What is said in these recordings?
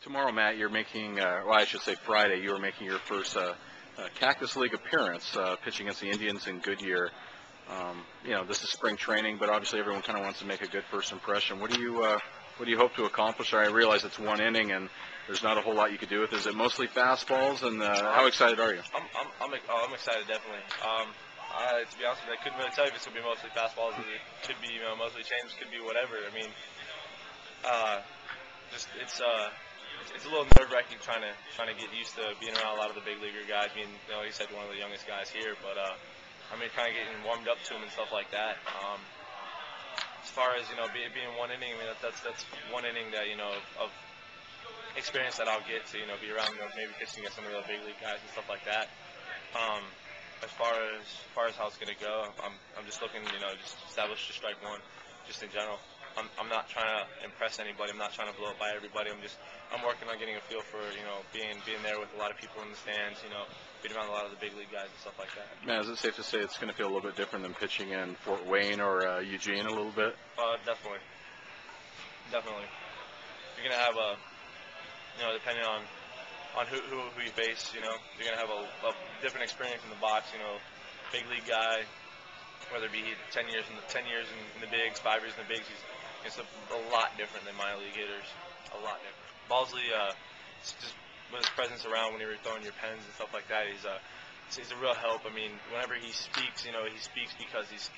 Tomorrow, Matt, you're making, well, I should say Friday, you are making your first Cactus League appearance, pitching against the Indians in Goodyear. This is spring training, but obviously everyone kind of wants to make a good first impression. What do you hope to accomplish? I realize it's one inning and there's not a whole lot you could do with it. Is it mostly fastballs? And how excited are you? I'm excited, definitely. To be honest with you, I couldn't really tell you if it's gonna be mostly fastballs. It could be, mostly changes. Could be whatever. I mean, it's a little nerve-wracking trying to get used to being around a lot of the big leaguer guys. I mean, like you said, one of the youngest guys here, but kind of getting warmed up to him and stuff like that. As far as being one inning, I mean that's one inning that of experience that I'll get to be around maybe pitching against some of the big league guys and stuff like that. As far as how it's gonna go, I'm just looking just establish the strike one, just in general. I'm not trying to impress anybody. I'm not trying to blow up by everybody. I'm working on getting a feel for being there with a lot of people in the stands. Being around a lot of the big league guys and stuff like that. Man, is it safe to say it's going to feel a little bit different than pitching in Fort Wayne or Eugene a little bit? Definitely. You're gonna have depending on who you face, you're gonna have a different experience in the box. Big league guy, whether it be 10 years in the bigs, 5 years in the bigs, it's a lot different than minor league hitters. A lot different. Balsley, just with his presence around when you were throwing your pens and stuff like that, he's a real help. I mean, whenever he speaks, he speaks because this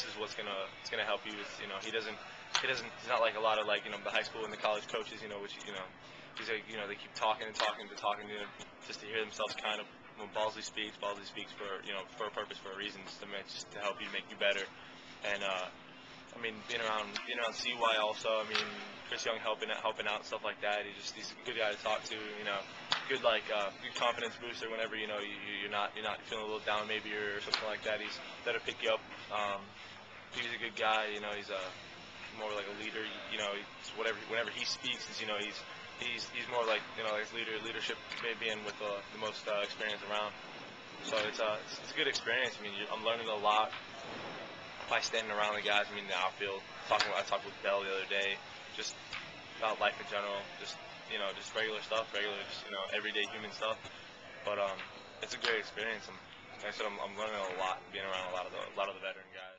is what's gonna help you. He's not like a lot of the high school and the college coaches, which he's like, they keep talking and talking just to hear themselves kind of. When Balsley speaks for for a purpose, for a reason, just to help you, make you better. And being around CY also. Chris Young helping out and stuff like that. He's a good guy to talk to. Good good confidence booster whenever you're not feeling a little down maybe or something like that. He's there to pick you up. He's a good guy. He's more like a leader. Whenever he speaks, he's more like like leadership being with the most experience around. So it's a good experience. I'm learning a lot by standing around the guys. The outfield. I talked with Bell the other day, just about life in general, just regular stuff, everyday human stuff. But it's a great experience. And like I said, I'm learning a lot being around a lot of the veteran guys.